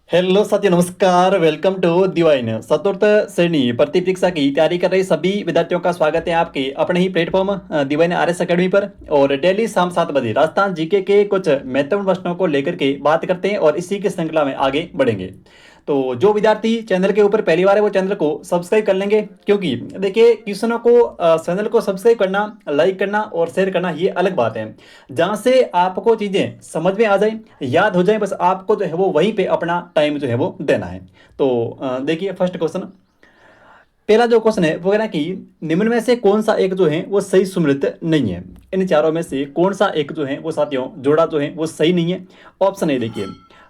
Hello साथियों, नमस्कार। Welcome to दिवाइन चतुर्थ श्रेणी प्रति परीक्षा की तैयारी कर रहे सभी विद्यार्थियों का स्वागत है आपके अपने ही प्लेटफॉर्म दिवाइन आरएस अकेडमी पर। और डेली शाम 7 बजे राजस्थान जीके के कुछ महत्वपूर्ण प्रश्नों को लेकर के बात करते हैं और इसी की श्रृंखला में आगे बढ़ेंगे। तो जो विद्यार्थी चैनल के ऊपर पहली बार है वो चैनल को सब्सक्राइब कर लेंगे, क्योंकि देखिए क्वेश्चनों को चैनल को सब्सक्राइब करना, लाइक करना और शेयर करना ये अलग बात है। जहां से आपको चीजें समझ में आ जाए, याद हो जाए, बस आपको जो है वो वहीं पे अपना टाइम जो है वो देना है। तो देखिए फर्स्ट क्वेश्चन, पहला जो क्वेश्चन है वो कह रहा है कि निम्न में से कौन सा एक जो है वो सही सुमेलित नहीं है। इन चारों में से कौन सा एक जो है वो साथियों जोड़ा जो है वो सही नहीं है। ऑप्शन ए देखिए,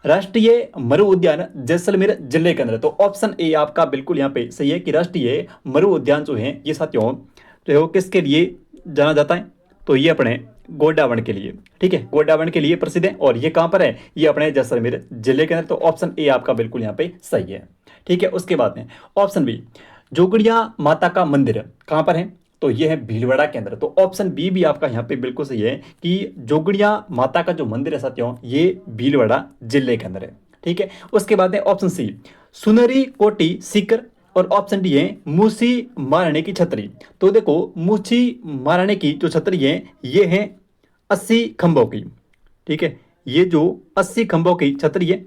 राष्ट्रीय मरु उद्यान जैसलमेर जिले के अंदर। तो ऑप्शन ए आपका बिल्कुल यहाँ पे सही है कि राष्ट्रीय मरु उद्यान जो है ये साथियों जो है वो किसके लिए जाना जाता है, तो ये अपने गोडावण के लिए। ठीक है, गोडावण के लिए प्रसिद्ध है और ये कहाँ पर है, ये अपने जैसलमेर जिले के अंदर। तो ऑप्शन ए आपका बिल्कुल यहाँ पे सही है। ठीक है, उसके बाद में ऑप्शन बी, जोगड़िया माता का मंदिर कहाँ पर है, तो ये है भीलवाड़ा के अंदर। तो ऑप्शन बी भी आपका यहाँ पे बिल्कुल सही है कि जोगड़िया माता का जो मंदिर है साथियों ये भीलवाड़ा जिले के अंदर है। ठीक है, उसके बाद है ऑप्शन सी, सुनरी कोटी सीकर। और ऑप्शन डी है मूसी महारानी की छतरी। तो देखो मूसी महारानी की जो छतरी है ये है 80 खंभों की। ठीक है, ये जो 80 खंभों की छतरी है,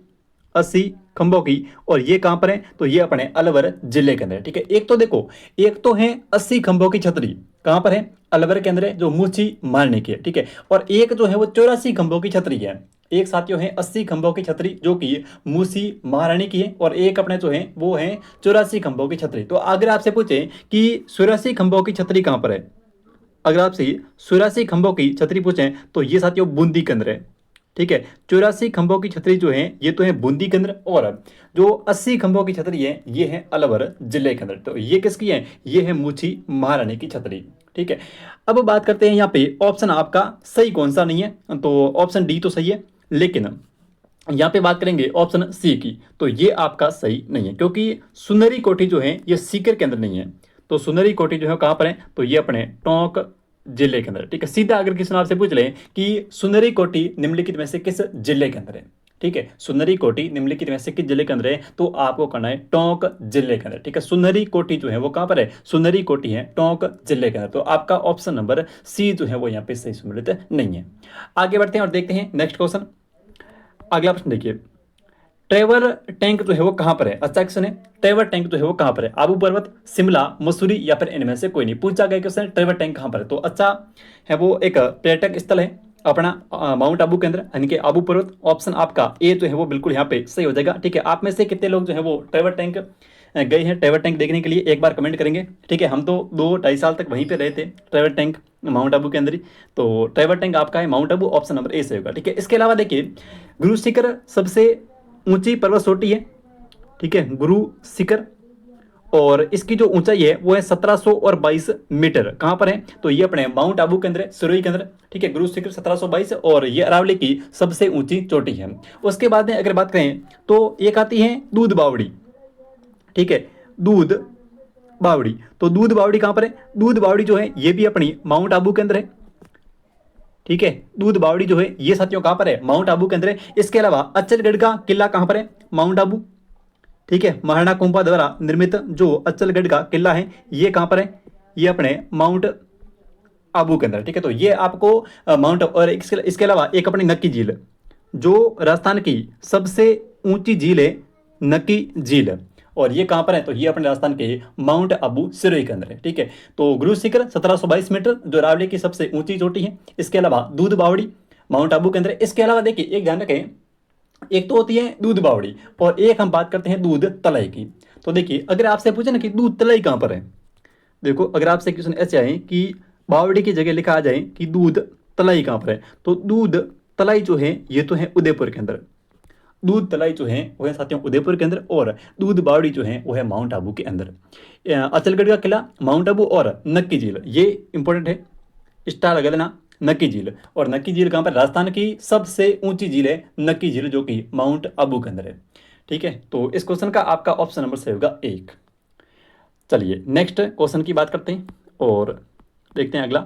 80 खंभों की, और ये कहां पर है, तो ये अपने अलवर जिले के अंदर है। ठीक है, एक तो देखो, एक तो है 80 खंभों की छतरी, कहां पर है, अलवर के अंदर है, जो मूची मारने की है। ठीक है, और एक जो है वो 84 खंभों की छतरी है। एक साथियों है 80 खंभों की छतरी जो कि मूसी महारानी की है, और एक अपने जो है वो है 84 खंभों की छतरी। तो अगर आपसे पूछे कि 84 खंभों की छतरी कहां पर है, अगर आपसे 84 खंभों की छतरी पूछें तो ये साथियों बूंदी के अंदर है। ठीक है, 84 खंभों की छतरी जो है ये तो है बूंदी के अंदर, और जो 80 खंभों की छतरी है ये है अलवर जिले के अंदर। तो ये किसकी है, ये है मूछी महारानी की छतरी। ठीक है, अब बात करते हैं यहाँ पे ऑप्शन आपका सही कौन सा नहीं है। तो ऑप्शन डी तो सही है, लेकिन यहाँ पे बात करेंगे ऑप्शन सी की, तो ये आपका सही नहीं है, क्योंकि सुनहरी कोठी जो है ये सीकर के अंदर नहीं है। तो सुनहरी कोठी जो है कहाँ पर है, तो ये अपने टोंक जिले के अंदर। ठीक है, सीधा अगर किसी ने आपसे पूछ ले कि सुनहरी कोठी निम्नलिखित में से किस जिले के अंदर है, ठीक है, सुनहरी कोठी निम्नलिखित में से किस जिले के अंदर है, तो आपको करना है टोंक जिले के अंदर। ठीक है, सुनहरी कोठी जो है वो कहाँ पर है, सुनहरी कोठी है टोंक जिले के अंदर। तो आपका ऑप्शन नंबर सी जो है वो यहाँ पे सही सुमेलित नहीं है। आगे बढ़ते हैं और देखते हैं नेक्स्ट क्वेश्चन। अगला प्रश्न देखिए, ट्रेवर टैंक जो है वो कहां पर है। अच्छा क्वेश्चन है, ट्रेवर टैंक जो है वो कहां पर है, आबू पर्वत, शिमला, मसूरी या फिर इनमें से कोई नहीं। पूछा गया क्वेश्चन है ट्रेवर टैंक कहां पर है। तो अच्छा है वो एक पर्यटक स्थल है अपना माउंट आबू के अंदर, यानी कि आबू पर्वत। ऑप्शन आपका ए जो है वो बिल्कुल यहाँ पे सही हो जाएगा। ठीक है, आप में से कितने लोग जो है वो ट्रेवर टैंक गए हैं ट्रेवर टैंक देखने के लिए, एक बार कमेंट करेंगे। ठीक है, हम तो 2-2.5 साल तक वहीं पे रहे थे ट्रेवर टैंक माउंट आबू के अंदर ही। तो ट्रेवर टैंक आपका है mount Abu, option number A से होगा। ठीक है, इसके अलावा देखिए गुरु शिखर सबसे ऊंची पर्वत चोटी है। ठीक है, गुरु शिखर, और इसकी जो ऊंचाई है वो है 1722 मीटर। कहां पर है, तो ये अपने माउंट आबू के अंदर है, सिरोही के अंदर। ठीक है, गुरु शिखर 1722, और ये अरावली की सबसे ऊंची चोटी है। उसके बाद में अगर बात करें तो एक आती है दूध बावड़ी। ठीक है, दूध बावड़ी, तो दूध बावड़ी कहां पर है, दूध बावड़ी जो है ये भी अपनी माउंट आबू के अंदर है। ठीक है, दूध बावड़ी जो है ये साथियों कहां पर है, माउंट आबू के अंदर है। इसके अलावा अच्चलगढ़ का किला कहां पर है, माउंट आबू। ठीक है, महाराणा कुंभा द्वारा निर्मित जो अच्चलगढ़ का किला है ये कहां पर है, ये अपने माउंट आबू के अंदर। ठीक है, तो ये आपको माउंट, और इसके अलावा एक अपनी नक्की झील, जो राजस्थान की सबसे ऊंची झील है, नक्की झील, और ये कहां पर है, तो ये अपने राजस्थान के माउंट आबू सिरोही के अंदर है। ठीक है, तो गुरु शिखर 1722 मीटर जो अरावली की सबसे ऊंची चोटी है। इसके अलावा दूध बावड़ी माउंट आबू के अंदर है। इसके अलावा देखिए एक ध्यान रखें, एक तो होती है दूध बावड़ी और एक हम बात करते हैं दूध तलाई की। तो देखिए अगर आपसे पूछे ना कि दूध तलाई कहां पर है, देखो अगर आपसे क्वेश्चन ऐसे आए कि बावड़ी की जगह लिखा आ जाए कि दूध तलाई कहां पर है, तो दूध तलाई जो है ये तो है उदयपुर के अंदर। दूध तलाई जो है वो है साथियों उदयपुर के अंदर, और दूध बावड़ी जो है वो है माउंट आबू के अंदर। अचलगढ़ का किला, माउंट आबू और नक्की झील ये इंपॉर्टेंट है, स्टार लगा देना नक्की झील। और नक्की झील कहाँ पर, राजस्थान की सबसे ऊंची झील है नक्की झील जो कि माउंट आबू के अंदर है। ठीक है, तो इस क्वेश्चन का आपका ऑप्शन नंबर सही होगा 1। चलिए नेक्स्ट क्वेश्चन की बात करते हैं और देखते हैं अगला।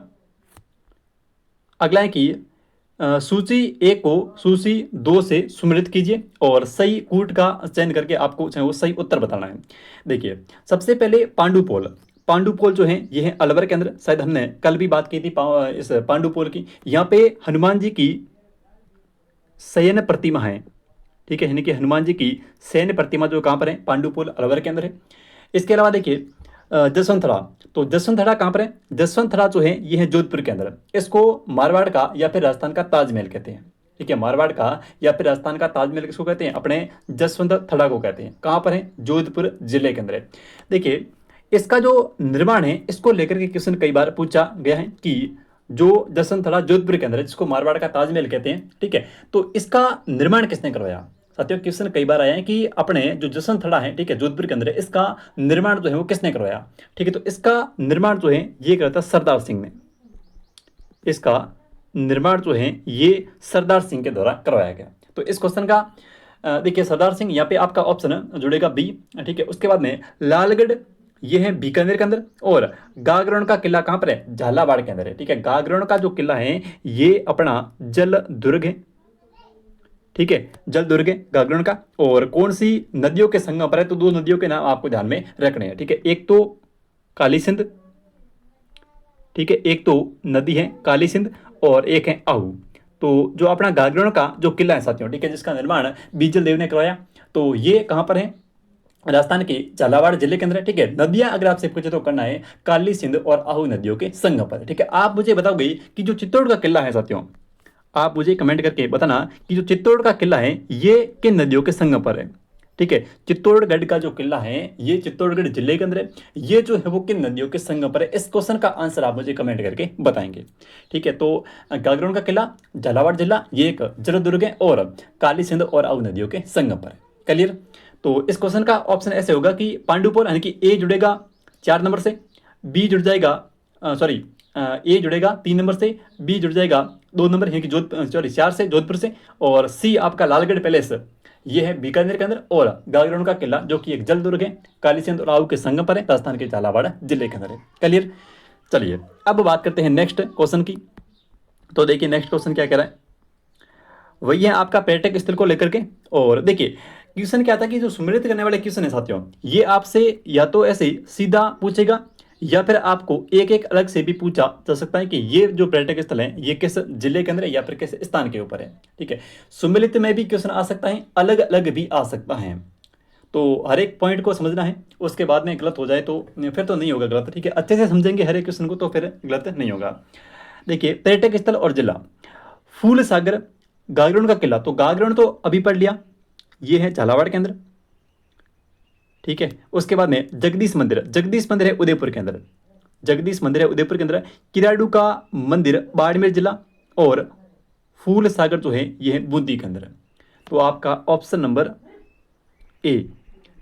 अगला है कि सूची एक को सूची दो से सुमेलित कीजिए और सही कूट का चयन करके आपको चाहे वो सही उत्तर बताना है। देखिए, सबसे पहले पांडुपोल। पांडुपोल जो है ये है अलवर के अंदर, शायद हमने कल भी बात की थी इस पांडुपोल की। यहाँ पे हनुमान जी की शयन प्रतिमा है, ठीक है, यानी कि हनुमान जी की शयन प्रतिमा जो कहाँ पर है, पांडुपोल अलवर के अंदर है। इसके अलावा देखिए जसवंतरा, तो जसवंतरा कहाँ पर है, जसवंतरा जो है ये है जोधपुर के अंदर। इसको मारवाड़ का या फिर राजस्थान का ताजमहल कहते हैं, ठीक है, मारवाड़ का या फिर राजस्थान का ताजमहल किसको कहते हैं, अपने जसवंत थड़ा को कहते हैं। कहाँ पर है, जोधपुर जिले के अंदर है। देखिए, इसका जो निर्माण है इसको लेकर के क्वेश्चन कई बार पूछा गया है कि जो जसवंत थड़ा जोधपुर के अंदर है, जिसको मारवाड़ का ताजमहल कहते हैं, ठीक है, तो इसका निर्माण किसने करवाया। साथियों, क्वेश्चन कई बार आया है कि अपने जो जसवंत थड़ा है, ठीक है, जोधपुर के अंदर है, इसका निर्माण जो है वो किसने करवाया, ठीक है, तो इसका निर्माण जो है ये करता सरदार सिंह ने। इसका निर्माण जो है ये सरदार सिंह के द्वारा करवाया गया। तो इस क्वेश्चन का देखिए सरदार सिंह, यहाँ पे आपका ऑप्शन जुड़ेगा बी, ठीक है। उसके बाद में लालगढ़, ये है बीकानेर के अंदर, और गागरोन का किला कहाँ पर है, झालावाड़ के अंदर है, ठीक है। गागरोन का जो किला है ये अपना जल दुर्ग है, ठीक है, जल दुर्ग है गागरोन का। और कौन सी नदियों के संगम पर है, तो दो नदियों के नाम आपको ध्यान में रखने हैं, ठीक है। एक तो काली सिंध, ठीक है, एक तो नदी है काली सिंध और एक है आहू। तो जो अपना गागरोन का जो किला है साथियों, ठीक है, जिसका निर्माण बीजल देव ने करवाया, तो ये कहाँ पर है, राजस्थान के झालावाड़ जिले के अंदर है, ठीक है। नदियां अगर आपसे पूछे तो करना है काली सिंध और आहू नदियों के संगम पर, ठीक है। आप मुझे बताओगे कि जो चित्तौड़ का किला है साथियों, आप मुझे कमेंट करके बताना कि जो चित्तौड़ का किला है ये किन नदियों के संगम पर है, ठीक है। चित्तौड़गढ़ का जो किला है ये चित्तौड़गढ़ जिले के अंदर है, ये जो है वो किन नदियों के संगम पर है। इस क्वेश्चन का आंसर आप मुझे कमेंट करके बताएंगे, ठीक है। तो गागरोन का किला झालावाड़ जिला, ये एक जलदुर्ग है और काली सिंध और आहू नदियों के संगम पर है। क्लियर। तो इस क्वेश्चन का ऑप्शन ऐसे होगा कि पांडुपोल, यानी कि ए जुड़ेगा 4 नंबर से, बी जुड़ जाएगा ए जुड़ेगा 3 नंबर से, बी जुड़ जाएगा 2 नंबर यानी कि 4 से जोधपुर से, और सी आपका लालगढ़ पैलेस, ये है बीकानेर के अंदर, और गागरोन का किला जो कि एक जल दुर्ग है काली सिंध और आहू के संगम पर है, राजस्थान के झालावाड़ जिले के अंदर है। क्लियर। चलिए अब बात करते हैं नेक्स्ट क्वेश्चन की। तो देखिए नेक्स्ट क्वेश्चन क्या कह रहा है, वही है आपका पर्यटक स्थल को लेकर के। और देखिए क्वेश्चन क्या था कि जो सुमेलित करने वाले क्वेश्चन है साथियों, ये आपसे या तो ऐसे सीधा पूछेगा या फिर आपको एक एक अलग से भी पूछा जा सकता है कि ये जो पर्यटक स्थल है ये किस जिले के अंदर है या फिर किस स्थान के ऊपर है, ठीक है। सुमेलित में भी क्वेश्चन आ सकता है, अलग अलग भी आ सकता है, तो हर एक पॉइंट को समझना है। उसके बाद में गलत हो जाए तो फिर तो नहीं होगा गलत, ठीक है। अच्छे से समझेंगे हर एक क्वेश्चन को तो फिर गलत नहीं होगा। देखिए पर्यटक स्थल और जिला, फूल सागर, गागरोन का किला, तो गागरोन तो अभी पढ़ लिया, ये है झालावाड़ के अंदर, ठीक है। उसके बाद में जगदीश मंदिर, जगदीश मंदिर है उदयपुर के अंदर, जगदीश मंदिर है उदयपुर के अंदर। किराडू का मंदिर बाड़मेर जिला, और फूल सागर जो है ये है बूंदी के अंदर। तो आपका ऑप्शन नंबर ए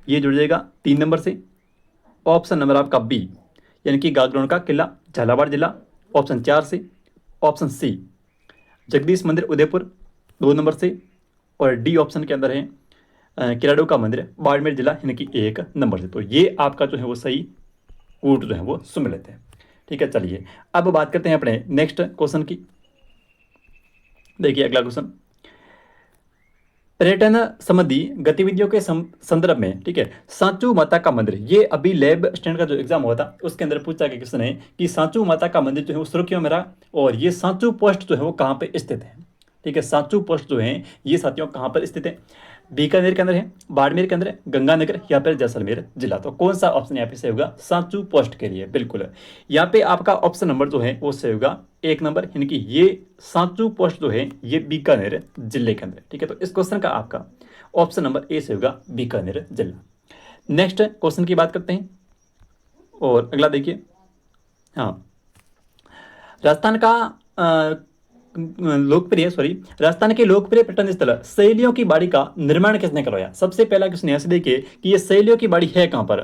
ये जुड़ जाएगा 3 नंबर से। ऑप्शन नंबर आपका बी यानी कि गागरोन का किला झालावाड़ जिला, ऑप्शन 4 से। ऑप्शन सी जगदीश मंदिर उदयपुर 2 नंबर से, और डी ऑप्शन के अंदर है किराडू का मंदिर बाड़मेर जिला यानी कि 1 नंबर से। तो ये आपका जो है वो सही कूट जो है वो सुमेलित है, ठीक है। चलिए अब बात करते हैं अपने नेक्स्ट क्वेश्चन की। देखिए अगला क्वेश्चन, पर्यटन संबंधी गतिविधियों के संदर्भ में, ठीक है, सांचू माता का मंदिर, ये अभी लैब स्टैंड का जो एग्जाम हुआ था उसके अंदर पूछा गया क्वेश्चन है कि सांचू माता का मंदिर जो है वो सुर्खियों में रहा, और ये सांचू पोस्ट जो है वो कहाँ पे स्थित है, ठीक है। सांचू पोस्ट जो है ये साथियों कहाँ पर स्थित है, बीकानेर के अंदर है, बाड़मेर के अंदर है, गंगानगर या फिर जैसलमेर जिला। तो कौन सा ऑप्शन यहाँ पे सही होगा सांचू पोस्ट के लिए, बिल्कुल यहाँ पे आपका ऑप्शन नंबर जो है वो सही होगा 1 नंबर, यानी कि ये सांचू पोस्ट जो है ये बीकानेर जिले के अंदर, ठीक है। तो इस क्वेश्चन का आपका ऑप्शन नंबर ए सही होगा बीकानेर जिला। नेक्स्ट क्वेश्चन की बात करते हैं, और अगला देखिए, हाँ, राजस्थान का राजस्थान के लोकप्रिय पर्यटन स्थल सहेलियों की बाड़ी का निर्माण किसने करवाया। सबसे पहला क्वेश्चन यहां से देखिए कि ये सहेलियों की बाड़ी है कहां पर,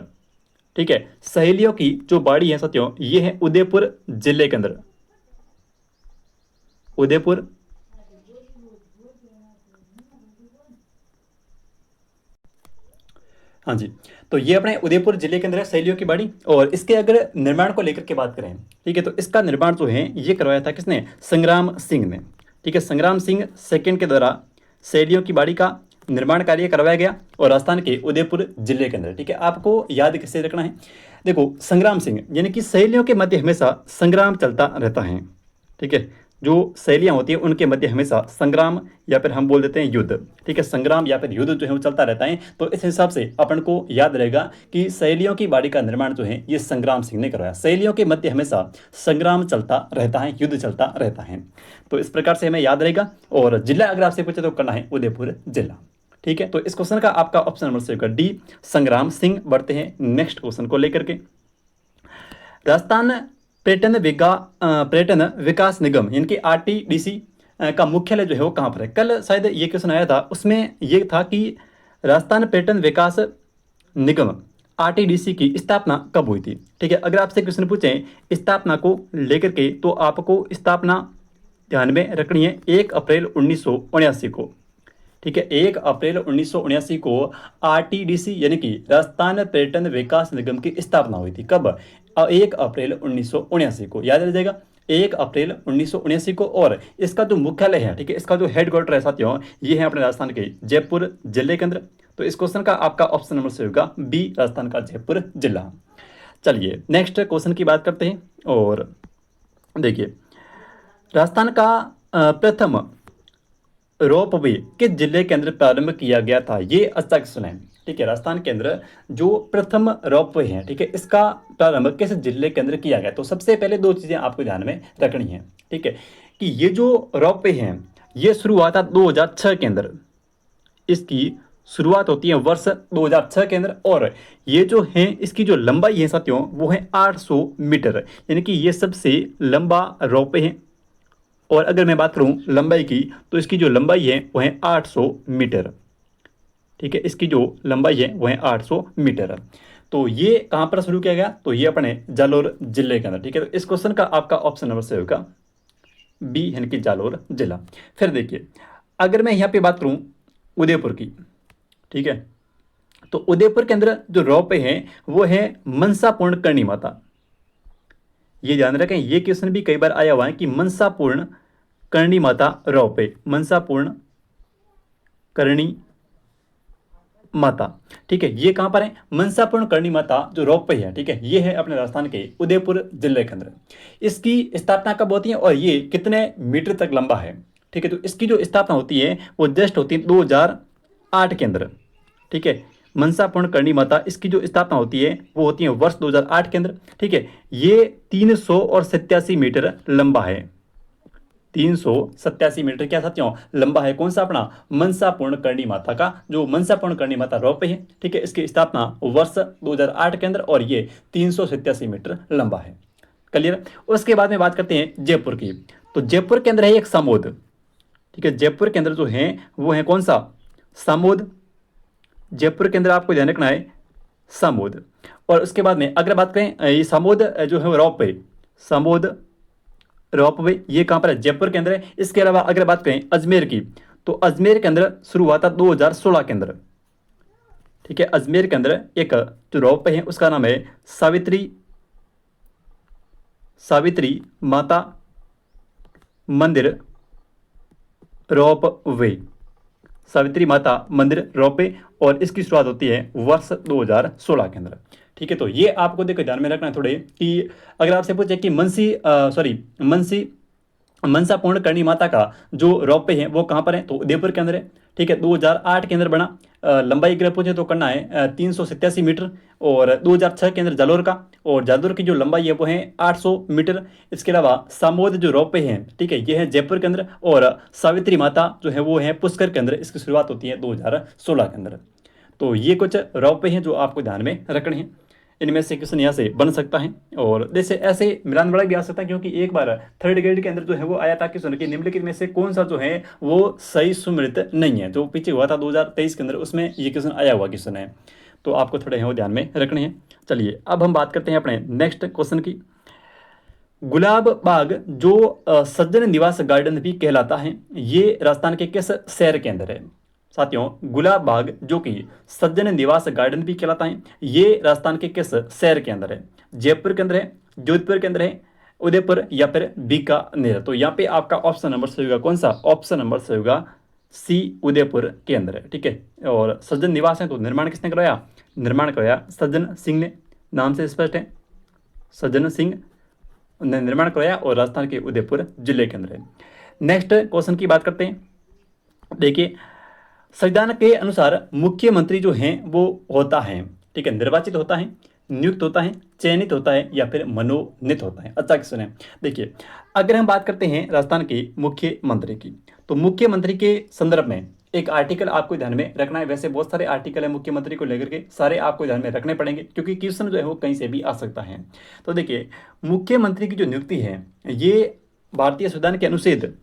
ठीक है। सहेलियों की जो बाड़ी है साथियों ये है उदयपुर जिले के अंदर, उदयपुर, हाँ जी, तो ये अपने उदयपुर जिले के अंदर है सहेलियों की बाड़ी। और इसके अगर निर्माण को लेकर के बात करें, ठीक है, तो इसका निर्माण जो है ये करवाया था किसने, संग्राम सिंह ने, ठीक है, संग्राम सिंह सेकंड के द्वारा शैलियों की बाड़ी का निर्माण कार्य करवाया गया और राजस्थान के उदयपुर जिले के अंदर। ठीक है, आपको याद कैसे रखना है, देखो संग्राम सिंह यानी कि शैलियों के मध्य हमेशा संग्राम चलता रहता है। ठीक है, जो शैलियाँ होती है उनके मध्य हमेशा संग्राम या फिर हम बोल देते हैं युद्ध। ठीक है, संग्राम या फिर युद्ध जो है वो चलता रहता है। तो इस हिसाब से अपन को याद रहेगा कि शैलियों की बाड़ी का निर्माण जो है ये संग्राम सिंह ने करवाया। शैलियों के मध्य हमेशा संग्राम चलता रहता है, युद्ध चलता रहता है। तो इस प्रकार से हमें याद रहेगा। और जिला अगर आपसे पूछे तो करना है उदयपुर जिला। ठीक है, तो इस क्वेश्चन का आपका ऑप्शन नंबर से होगा डी, संग्राम सिंह। बढ़ते हैं नेक्स्ट क्वेश्चन को लेकर के। राजस्थान पर्यटन विकास निगम यानी कि आरटीडीसी का मुख्यालय जो है वो कहाँ पर है। कल शायद ये क्वेश्चन आया था, उसमें ये था कि राजस्थान पर्यटन विकास निगम आरटीडीसी की स्थापना कब हुई थी। ठीक है, अगर आपसे क्वेश्चन पूछें स्थापना को लेकर के तो आपको स्थापना ध्यान में रखनी है 1 अप्रैल 1979 को। ठीक है, 1 अप्रैल 1979 को आरटीडीसी यानी कि राजस्थान पर्यटन विकास निगम की स्थापना हुई थी। कब? 1 अप्रैल 1979 को, याद रह जाएगा 1 अप्रैल 1979 को। और इसका जो मुख्यालय है, ठीक है, इसका जो हेडक्वार्टर है साथियों, ये है अपने राजस्थान के जयपुर जिले के अंदर। तो इस क्वेश्चन का आपका ऑप्शन नंबर से होगा बी, राजस्थान का जयपुर जिला। चलिए नेक्स्ट क्वेश्चन की बात करते हैं। और देखिए, राजस्थान का प्रथम रोपवे किस जिले के अंदर प्रारंभ किया गया था, ये अच्छा क्वेश्चन है। ठीक है, राजस्थान के अंदर जो प्रथम रोपवे है, ठीक है, इसका प्रारंभ किस जिले के अंदर किया गया। तो सबसे पहले दो चीजें आपको ध्यान में रखनी है। ठीक है, कि ये जो रोपवे है ये शुरू हुआ था 2006 के अंदर। इसकी शुरुआत होती है वर्ष 2006 के अंदर। और ये जो है इसकी जो लंबाई है साथियों वो है 800 मीटर, यानी कि ये सबसे लंबा रोपवे है। और अगर मैं बात करूं लंबाई की तो इसकी जो लंबाई है वो है 800 मीटर। ठीक है, इसकी जो लंबाई है वो है 800 मीटर। तो ये कहां पर शुरू किया गया, तो ये अपने जालोर जिले के अंदर। ठीक है, तो इस क्वेश्चन का आपका ऑप्शन नंबर से होगा बी, यानी कि जालोर जिला। फिर देखिए, अगर मैं यहाँ पे बात करूं उदयपुर की, ठीक है, तो उदयपुर के अंदर जो रोपवे है वो है मनसापूर्ण करणी माता। ये ध्यान रखें, ये क्वेश्चन भी कई बार आया हुआ है कि मनसापूर्ण करणी माता रोपवे, मनसापूर्ण करणी माता। ठीक है, ये कहां पर है, मनसापूर्ण करणी माता जो रोपवे है, ठीक है, ये है अपने राजस्थान के उदयपुर जिले के अंदर। इसकी स्थापना कब होती है और ये कितने मीटर तक लंबा है। ठीक है, तो इसकी जो स्थापना होती है वो जस्ट होती है 2008 के अंदर। ठीक है, मनसापूर्ण करणी माता, इसकी जो स्थापना होती है वो होती है वर्ष 2008 के अंदर। ठीक है, ये 387 मीटर लंबा है। 387 मीटर क्या साथियों लंबा है। कौन सा, अपना मनसापूर्ण करणी माता का जो मनसापूर्ण करणी माता रोपवे है। ठीक है, इसकी स्थापना वर्ष 2008 के अंदर और ये 387 मीटर लंबा है। क्लियर। उसके बाद में बात करते हैं जयपुर की। तो जयपुर के अंदर है एक समोद। ठीक है, जयपुर के अंदर जो है वो है कौन सा, समोद। जयपुर के अंदर आपको ध्यान रखना है समोद। और उसके बाद में अगर बात करें ये समोद जो है रोपवे, समोद रोपवे ये कहां पर है, जयपुर के अंदर है। इसके अलावा अगर बात करें अजमेर की, तो अजमेर के अंदर शुरू हुआ था 2016 के अंदर। ठीक है, अजमेर के अंदर एक जो रोपवे है उसका नाम है सावित्री माता मंदिर रोपवे, सावित्री माता मंदिर रोपवे। और इसकी शुरुआत होती है वर्ष 2016 के अंदर। ठीक है, तो ये आपको देखो ध्यान में रखना है थोड़े कि अगर आपसे पूछे कि मनसापूर्ण करणी माता का जो रोपवे है वो कहाँ पर है, तो उदयपुर के अंदर है। ठीक है, 2008 के अंदर बना। लंबाई अगर पूछे तो करना है 387 मीटर। और 2006 के अंदर जालोर का, और जालोर की जो लंबाई है वो है 800 मीटर। इसके अलावा समोद जो रोपवे है, ठीक है, ये है जयपुर के अंदर। और सावित्री माता जो है वो है पुष्कर के अंदर। इसकी शुरुआत होती है 2016 के अंदर। तो ये कुछ रोपवे हैं जो आपको ध्यान में रखने हैं। इनमें से क्वेश्चन यहाँ से बन सकता है। और जैसे ऐसे मिलान बड़ा भी आ सकता है, क्योंकि एक बार थर्ड ग्रेड के अंदर जो है वो आया था क्वेश्चन कि निम्नलिखित में से कौन सा जो है वो सही सुमेलित नहीं है। जो पीछे हुआ था 2023 के अंदर, उसमें ये क्वेश्चन आया हुआ क्वेश्चन है। तो आपको थोड़े हैं वो ध्यान में रखने हैं। चलिए अब हम बात करते हैं अपने नेक्स्ट क्वेश्चन की। गुलाब बाग जो सज्जन निवास गार्डन भी कहलाता है, ये राजस्थान के किस शहर के अंदर है। साथियों, गुलाब बाग जो कि सज्जन निवास गार्डन भी कहलाता है, ये राजस्थान के किस शहर के अंदर है। जयपुर के अंदर है, जोधपुर के अंदर है, उदयपुर या फिर बीकानेर। तो यहाँ पे आपका ऑप्शन नंबर सही होगा कौन सा? ऑप्शन नंबर सही होगा सी, उदयपुर के अंदर है। ठीक है, और सज्जन निवास है तो निर्माण किसने करवाया? निर्माण करवाया सज्जन सिंह ने, नाम से स्पष्ट है, सज्जन सिंह ने निर्माण करवाया और राजस्थान के उदयपुर जिले के अंदर है। नेक्स्ट क्वेश्चन की बात करते हैं। देखिए, संविधान के अनुसार मुख्यमंत्री जो हैं वो होता है, ठीक है, निर्वाचित होता है, नियुक्त होता है, चयनित होता है या फिर मनोनीत होता है। अच्छा क्वेश्चन है। देखिए, अगर हम बात करते हैं राजस्थान के मुख्यमंत्री की, तो मुख्यमंत्री के संदर्भ में एक आर्टिकल आपको ध्यान में रखना है। वैसे बहुत सारे आर्टिकल है मुख्यमंत्री को लेकर के, सारे आपको ध्यान में रखने पड़ेंगे क्योंकि क्वेश्चन जो है वो कहीं से भी आ सकता है। तो देखिए, मुख्यमंत्री की जो नियुक्ति है ये भारतीय संविधान के अनुच्छेद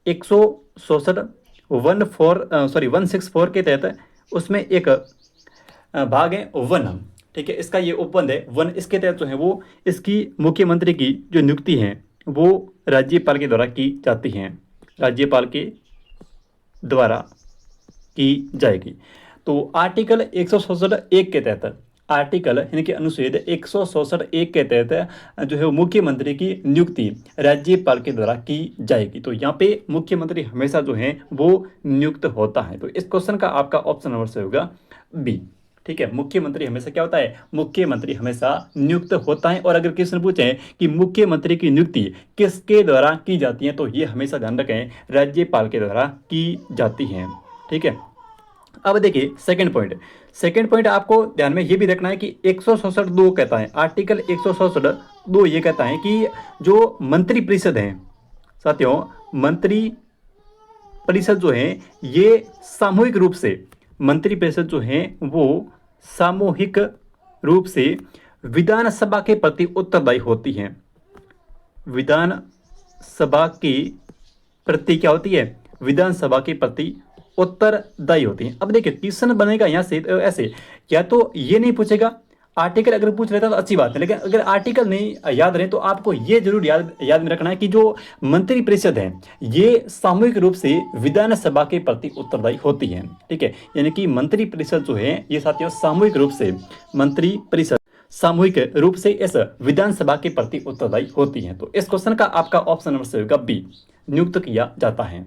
167 164 के तहत उसमें एक भाग है वन, ठीक है, इसका ये उपबंध है वन, इसके तहत जो है वो इसकी मुख्यमंत्री की जो नियुक्ति है वो राज्यपाल के द्वारा की जाती है, राज्यपाल के द्वारा की जाएगी। तो आर्टिकल 167(1) के तहत, आर्टिकल यानी कि अनुच्छेद 167(1) के तहत जो है वो मुख्यमंत्री की नियुक्ति राज्यपाल के द्वारा की जाएगी। तो यहाँ पे मुख्यमंत्री हमेशा जो है वो नियुक्त होता है। तो इस क्वेश्चन का आपका ऑप्शन नंबर से होगा बी। ठीक है, मुख्यमंत्री हमेशा क्या होता है? मुख्यमंत्री हमेशा नियुक्त होता है। और अगर क्वेश्चन पूछे कि मुख्यमंत्री की नियुक्ति किसके द्वारा की जाती है, तो ये हमेशा ध्यान रखें राज्यपाल के द्वारा की जाती है। ठीक है, अब देखिए सेकंड पॉइंट आपको ध्यान में ये भी रखना है कि 167(2) कहता है, आर्टिकल 167(2) ये कहता है कि जो मंत्री परिषद है, साथियों मंत्री परिषद जो है ये सामूहिक रूप से, मंत्री परिषद जो है वो सामूहिक रूप से विधानसभा के प्रति उत्तरदायी होती है। विधानसभा के प्रति क्या होती है? विधानसभा के प्रति उत्तरदायी होती है। अब देखिए क्वेश्चन बनेगा यहाँ से ऐसे, या तो ये नहीं पूछेगा, आर्टिकल अगर पूछ लेता तो अच्छी बात है, लेकिन अगर आर्टिकल नहीं याद रहे तो आपको ये जरूर याद में रखना है कि जो मंत्री परिषद है ये सामूहिक रूप से विधानसभा के प्रति उत्तरदायी होती है। ठीक है, यानी कि मंत्री परिषद जो है ये साथियों सामूहिक रूप से, मंत्री परिषद सामूहिक रूप से इस विधानसभा के प्रति उत्तरदायी होती है। तो इस क्वेश्चन का आपका ऑप्शन नंबर से होगा बी, नियुक्त किया जाता है।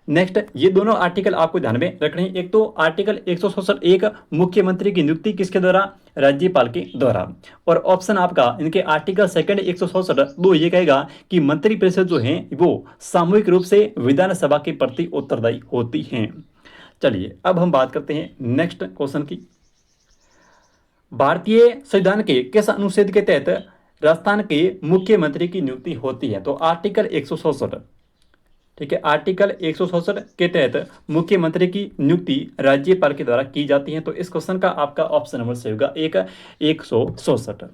नेक्स्ट, ये दोनों आर्टिकल आपको ध्यान में रखने हैं। एक तो आर्टिकल 167(1) मुख्यमंत्री की नियुक्ति किसके द्वारा? राज्यपाल के द्वारा। और ऑप्शन आपका इनके आर्टिकल 167(2) ये कहेगा कि मंत्री परिषद जो है वो सामूहिक रूप से विधानसभा के प्रति उत्तरदायी होती हैं। चलिए अब हम बात करते हैं नेक्स्ट क्वेश्चन की। भारतीय संविधान के किस अनुच्छेद के तहत राजस्थान के मुख्यमंत्री की नियुक्ति होती है? तो आर्टिकल 167, ठीक है, आर्टिकल 167 के तहत मुख्यमंत्री की नियुक्ति राज्यपाल के द्वारा की जाती है। तो इस क्वेश्चन का आपका ऑप्शन नंबर से होगा 167।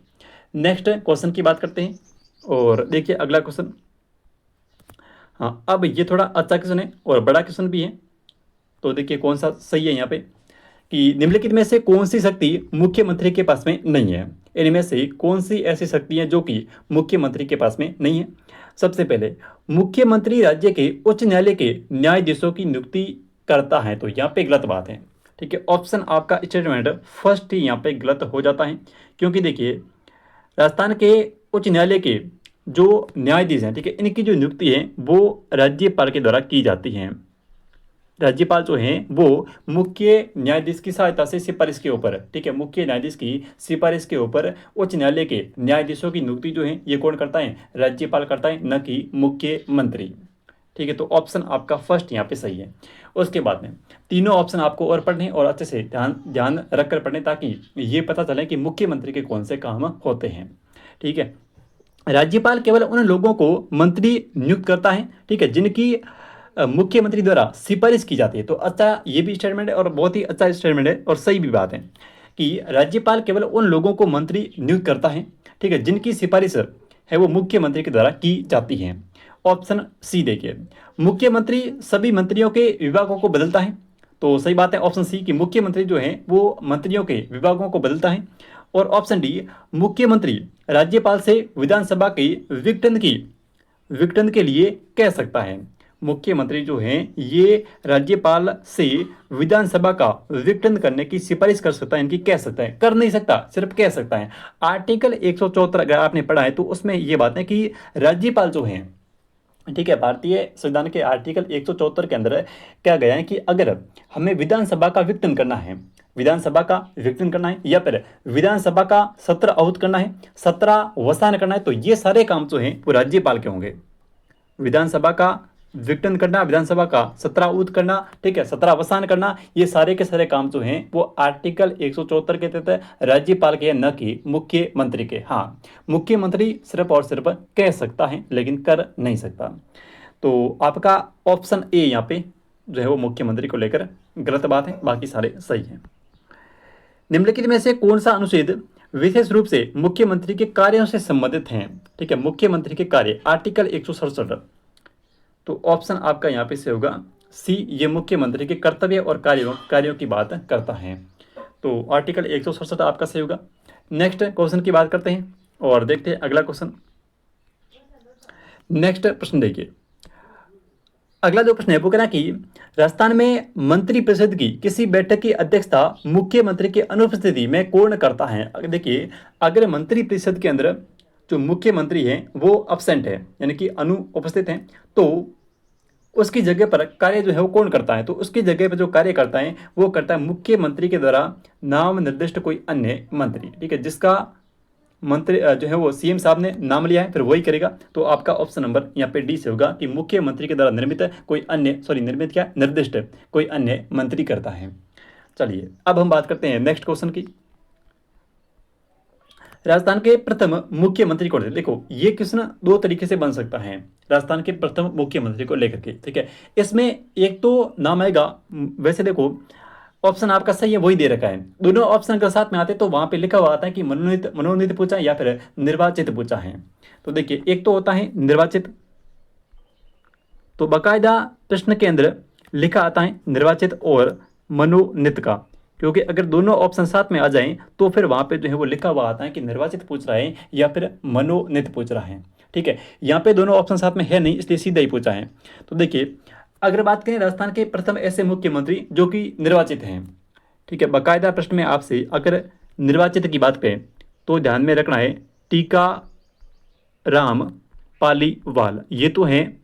नेक्स्ट क्वेश्चन की बात करते हैं और देखिए अगला क्वेश्चन। हाँ, अब ये थोड़ा अच्छा क्वेश्चन है और बड़ा क्वेश्चन भी है। तो देखिए कौन सा सही है यहाँ पे कि निम्नलिखित में से कौन सी शक्ति मुख्यमंत्री के पास में नहीं है? इनमें से कौन सी ऐसी शक्ति है जो कि मुख्यमंत्री के पास में नहीं है? सबसे पहले, मुख्यमंत्री राज्य के उच्च न्यायालय के न्यायाधीशों की नियुक्ति करता है। तो यहाँ पे गलत बात है। ठीक है, ऑप्शन आपका स्टेटमेंट फर्स्ट ही यहाँ पे गलत हो जाता है, क्योंकि देखिए राजस्थान के उच्च न्यायालय के जो न्यायाधीश हैं, ठीक है, इनकी जो नियुक्ति है वो राज्यपाल के द्वारा की जाती है। राज्यपाल जो हैं वो मुख्य न्यायाधीश की सहायता से सिफारिश के ऊपर, ठीक है, मुख्य न्यायाधीश की सिफारिश के ऊपर उच्च न्यायालय के न्यायाधीशों की नियुक्ति जो है ये कौन करता है? राज्यपाल करता है, न कि मुख्यमंत्री। ठीक है, तो ऑप्शन आपका फर्स्ट यहाँ पे सही है। उसके बाद में तीनों ऑप्शन आपको और पढ़ने और अच्छे से ध्यान रख कर पढ़ने, ताकि ये पता चले कि मुख्यमंत्री के कौन से काम होते हैं। ठीक है, राज्यपाल केवल उन लोगों को मंत्री नियुक्त करता है, ठीक है, जिनकी मुख्यमंत्री द्वारा सिफारिश की जाती है। तो अच्छा ये भी स्टेटमेंट है और बहुत ही अच्छा स्टेटमेंट है और सही भी बात है कि राज्यपाल केवल उन लोगों को मंत्री नियुक्त करता है, ठीक है, जिनकी सिफारिश है वो मुख्यमंत्री के द्वारा की जाती है। ऑप्शन सी देखिए, मुख्यमंत्री सभी मंत्रियों के विभागों को बदलता है। तो सही बात है ऑप्शन सी कि मुख्यमंत्री जो है वो मंत्रियों के विभागों को बदलता है। और ऑप्शन डी, मुख्यमंत्री राज्यपाल से विधानसभा के विघटन के लिए कह सकता है। मुख्यमंत्री जो हैं ये राज्यपाल से विधानसभा का विघटन करने की सिफारिश कर सकता है, इनकी कह सकता है, कर नहीं सकता, सिर्फ कह सकता है। आर्टिकल 174 अगर आपने पढ़ा है तो उसमें ये बात है कि राज्यपाल जो हैं, ठीक है, भारतीय संविधान के आर्टिकल 174 के अंदर क्या गया है कि अगर हमें विधानसभा का विघटन करना है, विधानसभा का विघटन करना है या फिर विधानसभा का सत्र आहूत करना है, सत्रावसान करना है, तो ये सारे काम जो हैं वो राज्यपाल के होंगे। विधानसभा का विघटन करना, विधानसभा का सत्राहूत करना, ठीक है, सत्रावसान करना, ये सारे के सारे काम जो हैं वो आर्टिकल 174 के तहत राज्यपाल के, न कि मुख्यमंत्री के। हाँ, मुख्यमंत्री सिर्फ और सिर्फ कह सकता है लेकिन कर नहीं सकता। तो आपका ऑप्शन ए यहाँ पे जो है वो मुख्यमंत्री को लेकर गलत बात है, बाकी सारे सही हैं। निम्नलिखित में से कौन सा अनुच्छेद विशेष रूप से मुख्यमंत्री के कार्यों से संबंधित हैं? ठीक है, मुख्यमंत्री के कार्य, आर्टिकल 167। तो ऑप्शन आपका यहाँ पे से होगा सी, ये मुख्यमंत्री के कर्तव्य और कार्यों की बात करता है। तो आर्टिकल 167 आपका सही होगा। नेक्स्ट क्वेश्चन की बात करते हैं और देखते हैं अगला क्वेश्चन। नेक्स्ट प्रश्न देखिए, अगला जो प्रश्न है वो कहना कि राजस्थान में मंत्रिपरिषद की किसी बैठक की अध्यक्षता मुख्यमंत्री की अनुपस्थिति में कौन करता है? देखिए, अगर मंत्रिपरिषद के अंदर जो मुख्यमंत्री है वो अब्सेंट है, यानी कि अनुपस्थित है, तो उसकी जगह पर कार्य जो है वो कौन करता है? तो उसकी जगह पर जो कार्य करता है वो करता है मुख्यमंत्री के द्वारा नाम निर्दिष्ट कोई अन्य मंत्री, ठीक है, जिसका मंत्री जो है वो सीएम साहब ने नाम लिया है, फिर वही करेगा। तो आपका ऑप्शन नंबर यहाँ पे डी से होगा कि मुख्यमंत्री के द्वारा निर्दिष्ट कोई अन्य मंत्री करता है। चलिए अब हम बात करते हैं नेक्स्ट क्वेश्चन की। राजस्थान के प्रथम मुख्यमंत्री कौन थे? देखो, ये क्वेश्चन दो तरीके से बन सकता है राजस्थान के प्रथम मुख्यमंत्री को लेकर के, ठीक है। इसमें एक तो नाम आएगा, वैसे देखो ऑप्शन आपका सही है, वही दे रखा है। दोनों ऑप्शन अगर साथ में आते तो वहां पे लिखा हुआ आता है कि मनोनीत पूछा या फिर निर्वाचित पूछा है। तो देखिए, एक तो होता है निर्वाचित, तो बाकायदा प्रश्न के अंदर लिखा आता है निर्वाचित और मनोनीत का, क्योंकि अगर दोनों ऑप्शन साथ में आ जाएं तो फिर वहां पे जो है वो लिखा हुआ आता है कि निर्वाचित पूछ रहा है या फिर मनोनीत पूछ रहा है, ठीक है। यहाँ पे दोनों ऑप्शन साथ में है नहीं, इसलिए सीधा ही पूछा है। तो देखिए, अगर बात करें राजस्थान के प्रथम ऐसे मुख्यमंत्री जो कि निर्वाचित हैं, ठीक है, बाकायदा प्रश्न में आपसे अगर निर्वाचित की बात करें तो ध्यान में रखना है टीका राम पालीवाल, ये तो हैं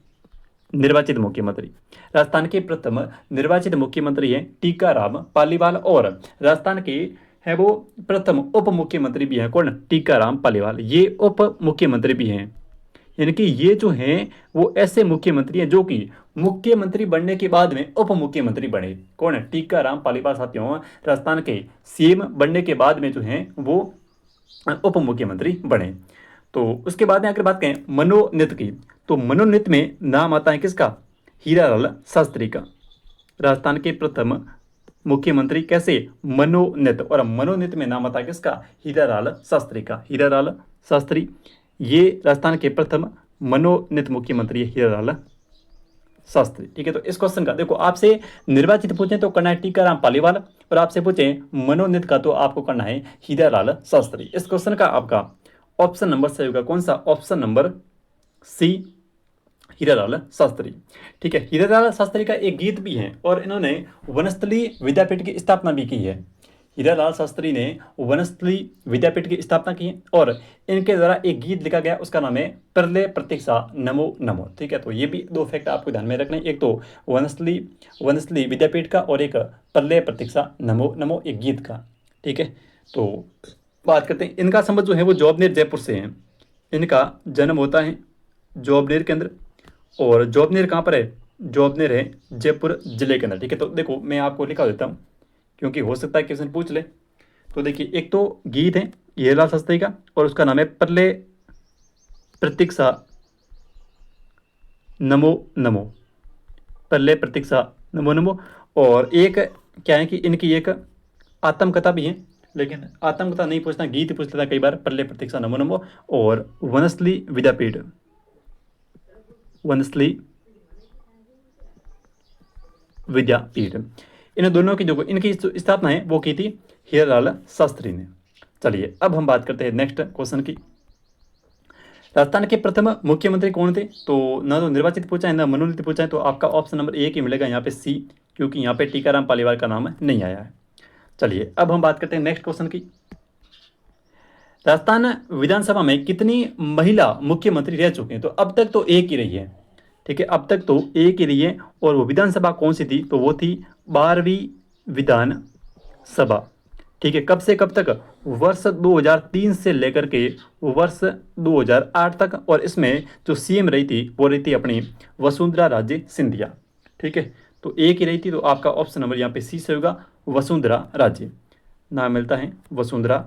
निर्वाचित मुख्यमंत्री। राजस्थान के प्रथम निर्वाचित मुख्यमंत्री हैं टीकाराम पालीवाल, और राजस्थान के है वो प्रथम उप मुख्यमंत्री भी हैं, कौन? टीकाराम पालीवाल, ये उप मुख्यमंत्री भी हैं। यानी कि ये जो हैं वो ऐसे मुख्यमंत्री हैं जो कि मुख्यमंत्री बनने के बाद में उप मुख्यमंत्री बने। कौन है? टीकाराम पालीवाल साथियों राजस्थान के सीएम बनने के बाद में जो हैं वो उप मुख्यमंत्री बने। तो उसके बाद में अगर बात करें मनोनीत की, तो मनोनीत में नाम आता है किसका? हीरालाल शास्त्री का। राजस्थान के प्रथम मुख्यमंत्री कैसे? मनोनीत, और मनोनीत में नाम आता है किसका? हीरालाल शास्त्री का। हीरालाल शास्त्री ये राजस्थान के प्रथम मनोनीत मुख्यमंत्री है, हीरालाल शास्त्री, ठीक है। तो इस क्वेश्चन का देखो, आपसे निर्वाचित पूछे तो करना है टीकाराम पालीवाल, और आपसे पूछे मनोनीत का तो आपको करना है हीरालाल शास्त्री। इस क्वेश्चन का आपका ऑप्शन नंबर सही होगा, कौन सा? Option number C, Hiralal Shastri, ठीक है। हीरालाल शास्त्री का एक गीत भी है और इन्होंने वनस्थली विद्यापीठ की स्थापना भी की है। हीरालाल शास्त्री ने वनस्थली विद्यापीठ की स्थापना की है और इनके द्वारा एक गीत लिखा गया, उसका नाम है प्रलय प्रतीक्षा नमो नमो, ठीक है। तो ये भी दो फैक्ट आपको ध्यान में रखना है, एक तो वनस्थली विद्यापीठ का और एक प्रलय प्रतीक्षा नमो नमो एक गीत का, ठीक है। तो बात करते हैं, इनका संबंध जो है वो जौबनेर जयपुर से है। इनका जन्म होता है जौबनेर के अंदर, और जौबनेर कहाँ पर है? जौबनेर है जयपुर जिले के अंदर, ठीक है। तो देखो मैं आपको लिखा देता हूँ क्योंकि हो सकता है क्वेश्चन पूछ ले। तो देखिए, एक तो गीत है हीरालाल शास्त्री का और उसका नाम है प्रलय प्रतीक्षा नमो नमो, प्रलय प्रतीक्षा नमो नमो। और एक क्या है कि इनकी एक आत्मकथा भी है, लेकिन आत्मकथा नहीं पूछना, गीत पूछ लेता कई बार, प्रलय प्रतीक्षा नमो नमो। और वनस्थली विद्यापीठ, वनस्थली विद्यापीठ, इन दोनों की जो इनकी स्थापना है वो की थी हीरालाल शास्त्री ने। चलिए अब हम बात करते हैं नेक्स्ट क्वेश्चन की। राजस्थान के प्रथम मुख्यमंत्री कौन थे? तो ना तो निर्वाचित पूछा है ना मनोनीत पूछा है, तो आपका ऑप्शन नंबर एक ही मिलेगा यहाँ पे सी, क्योंकि यहाँ पे टीकाराम पालीवाल का नाम नहीं आया है। चलिए अब हम बात करते हैं नेक्स्ट क्वेश्चन की। राजस्थान विधानसभा में कितनी महिला मुख्यमंत्री रह चुके हैं? तो अब तक तो एक ही रही है, ठीक है, अब तक तो एक ही रही है। और वो विधानसभा कौन सी थी? तो वो थी 12वीं विधान सभा, ठीक है। कब से कब तक? वर्ष 2003 से लेकर के वर्ष 2008 तक। और इसमें जो सीएम रही थी वो रही थी अपनी वसुंधरा राजे सिंधिया, ठीक है। तो एक ही रही थी, तो आपका ऑप्शन नंबर यहाँ पे सी से होगा, वसुंधरा राजे। नाम मिलता है वसुंधरा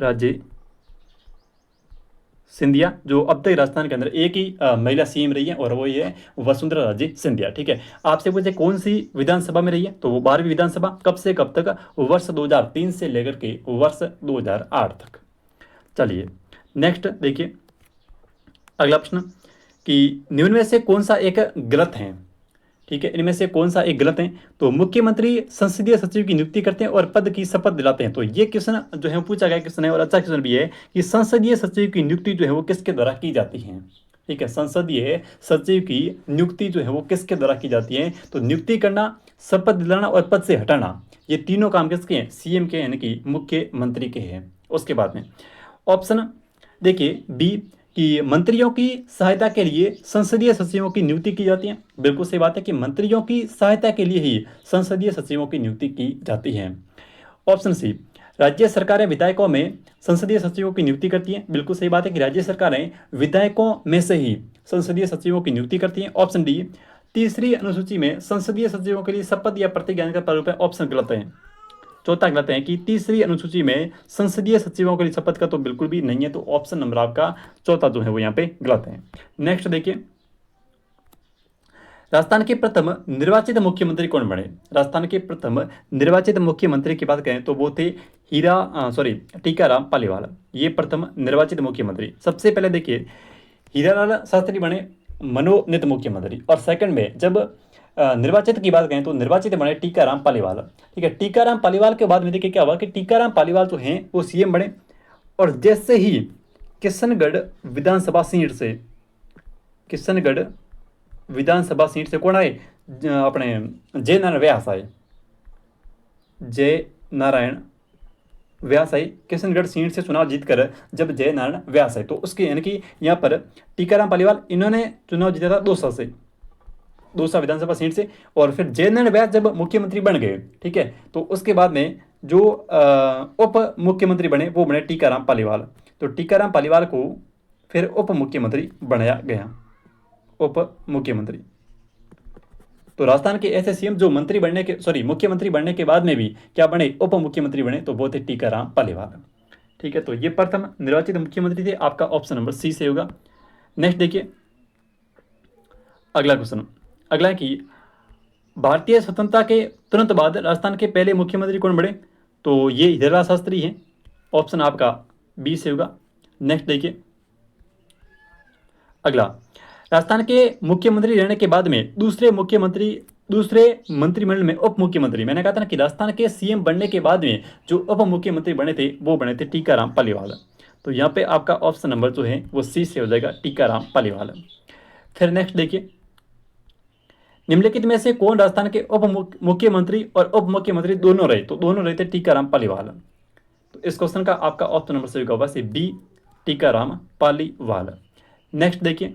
राजे सिंधिया, जो अब तक राजस्थान के अंदर एक ही महिला सीएम रही है, और वो ये है वसुंधरा राजे सिंधिया, ठीक है। आपसे पूछे कौन सी विधानसभा में रही है? तो वो 12वीं विधानसभा। कब से कब तक? वर्ष 2003 से लेकर के वर्ष 2008 तक। चलिए नेक्स्ट देखिए अगला प्रश्न कि निम्न में से कौन सा एक गलत है, ठीक है, इनमें से कौन सा एक गलत है? तो मुख्यमंत्री संसदीय सचिव की नियुक्ति करते हैं और पद की शपथ दिलाते हैं। तो ये क्वेश्चन जो है पूछा गया क्वेश्चन है, और अच्छा क्वेश्चन भी है कि संसदीय सचिव की नियुक्ति जो है वो किसके द्वारा की जाती है, ठीक है। संसदीय सचिव की नियुक्ति जो है वो किसके द्वारा की जाती है? तो नियुक्ति करना, शपथ दिलाना और पद से हटाना, ये तीनों काम किसके हैं? सीएम के, यानी कि मुख्यमंत्री के हैं। उसके बाद में ऑप्शन देखिए बी कि मंत्रियों की सहायता के लिए संसदीय सचिवों की नियुक्ति की जाती है। बिल्कुल सही बात है कि मंत्रियों की सहायता के लिए ही संसदीय सचिवों की नियुक्ति की जाती है। ऑप्शन सी, राज्य सरकारें विधायकों में संसदीय सचिवों की नियुक्ति करती हैं। बिल्कुल सही बात है कि राज्य सरकारें विधायकों में से ही संसदीय सचिवों की नियुक्ति करती हैं। ऑप्शन डी, तीसरी अनुसूची में संसदीय सचिवों के लिए शपथ या प्रतिज्ञा का प्रारूप है। ऑप्शन गलत है। चौथा गलत है कि तीसरी अनुसूची में संसदीय सचिवों के लिए शपथ का तो बिल्कुल भी नहीं है। तो ऑप्शन नंबर आपका चौथा जो है वो यहाँ पे गलत है। नेक्स्ट देखिए, राजस्थान के प्रथम निर्वाचित मुख्यमंत्री कौन बने? राजस्थान के प्रथम निर्वाचित मुख्यमंत्री की बात करें तो वो थे टीकाराम पालीवाल। ये प्रथम निर्वाचित मुख्यमंत्री। सबसे पहले देखिए हीरालाल शास्त्री बने मनोनीत मुख्यमंत्री, और सेकंड में जब निर्वाचित की बात करें तो निर्वाचित बने टीकाराम पालीवाल, ठीक है। टीकाराम पालीवाल के बाद में देखिए क्या हुआ कि टीकाराम पालीवाल जो हैं वो सीएम बने, और जैसे ही किशनगढ़ विधानसभा सीट से कौन आए? अपने जयनारायण व्यास आए। जयनारायण व्यास आए किशनगढ़ सीट से चुनाव जीतकर, जब जयनारायण व्यास आए तो उसके यानी कि यहाँ पर टीकाराम पालीवाल इन्होंने चुनाव जीता था दौसा विधानसभा सीट से। और फिर जयनारायण व्यास जब मुख्यमंत्री बन गए, ठीक है, तो उसके बाद में जो उप मुख्यमंत्री बने वो बने टीकाराम पालीवाल। तो टीकाराम पालीवाल को फिर उप मुख्यमंत्री बनाया गया, उप मुख्यमंत्री। तो राजस्थान के ऐसे सीएम जो मुख्यमंत्री बनने के बाद में भी क्या बने? उप मुख्यमंत्री बने, तो वो थे टीकाराम पालीवाल, ठीक है। तो ये प्रथम निर्वाचित मुख्यमंत्री थे। आपका ऑप्शन नंबर सी से होगा। नेक्स्ट देखिए अगला क्वेश्चन। अगला है कि भारतीय स्वतंत्रता के तुरंत बाद राजस्थान के पहले मुख्यमंत्री कौन बने? तो ये हीरालाल शास्त्री हैं। ऑप्शन आपका बी से होगा। नेक्स्ट देखिए अगला, राजस्थान के मुख्यमंत्री रहने के बाद में दूसरे मंत्रिमंडल में उप मुख्यमंत्री, मैंने कहा था ना कि राजस्थान के सीएम बनने के बाद में जो उप मुख्यमंत्री बने थे वो बने थे टीकाराम पालीवाल। तो यहाँ पे आपका ऑप्शन नंबर जो है वो सी से हो जाएगा, टीकाराम पालीवाल। फिर नेक्स्ट देखिए, निम्नलिखित में से कौन राजस्थान के उप मुख्यमंत्री और उप मुख्यमंत्री दोनों रहे? तो दोनों रहे थे टीकाराम पालीवाल। तो इस क्वेश्चन का आपका ऑप्शन नंबर सही होगा बी, टीकाराम पालीवाल। नेक्स्ट देखिए,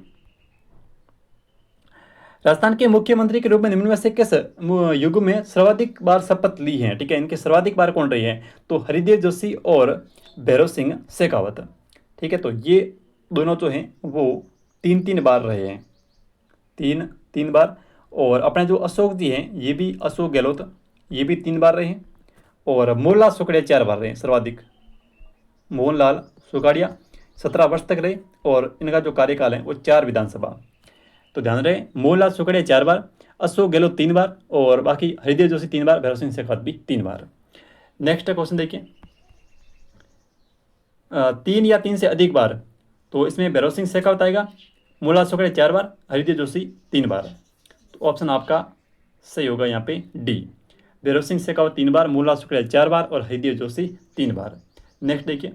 राजस्थान के मुख्यमंत्री के रूप में निम्न में से किस युग में सर्वाधिक बार शपथ ली है? ठीक है, इनके सर्वाधिक बार कौन रही है? तो हरिदेव जोशी और भैरव सिंह शेखावत, ठीक है। तो ये दोनों जो हैं वो 3 बार रहे हैं, 3 बार। और अपने जो अशोक जी हैं, ये भी अशोक गहलोत, ये भी 3 बार रहे हैं। और मोहनलाल सुखड़िया 4 बार रहे हैं सर्वाधिक। मोहनलाल सुखाड़िया 17 वर्ष तक रहे, और इनका जो कार्यकाल है वो 4 विधानसभा। तो ध्यान रहे, मोहनलाल सुखड़िया 4 बार, अशोक गहलोत 3 बार, और बाकी हरिदेव जोशी 3 बार, भैरव सिंह शेखावत भी 3 बार। नेक्स्ट क्वेश्चन देखिए, 3 या 3 से अधिक बार, तो इसमें भैरव सिंह शेखावत आएगा, मोहनलाल सुखड़िया 4 बार, हरिदेव जोशी 3 बार। तो ऑप्शन आपका सही होगा यहाँ पे डी, भैरव सिंह शेखावत 3 बार, मूलराज शुक्ला 4 बार और हरिदेव जोशी 3 बार। नेक्स्ट देखिए,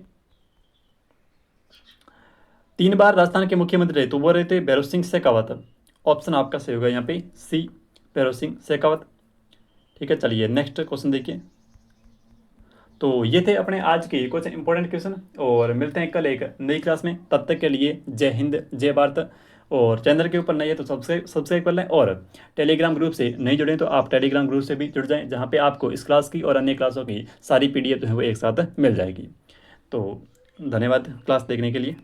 3 बार राजस्थान के मुख्यमंत्री रहे तो वो रहे थे भैरव सिंह शेखावत। ऑप्शन आपका सही होगा यहाँ पे सी, भैरव सिंह शेखावत। ठीक है, चलिए नेक्स्ट क्वेश्चन देखिए। तो ये थे अपने आज के कुछ इंपॉर्टेंट क्वेश्चन, और मिलते हैं कल एक नई क्लास में। तब तक के लिए जय हिंद, जय भारत। और चैनल के ऊपर नए है तो सब्सक्राइब कर लें, और टेलीग्राम ग्रुप से नहीं जुड़े तो आप टेलीग्राम ग्रुप से भी जुड़ जाएं, जहाँ पे आपको इस क्लास की और अन्य क्लासों की सारी PDF जो है वो एक साथ मिल जाएगी। तो धन्यवाद क्लास देखने के लिए।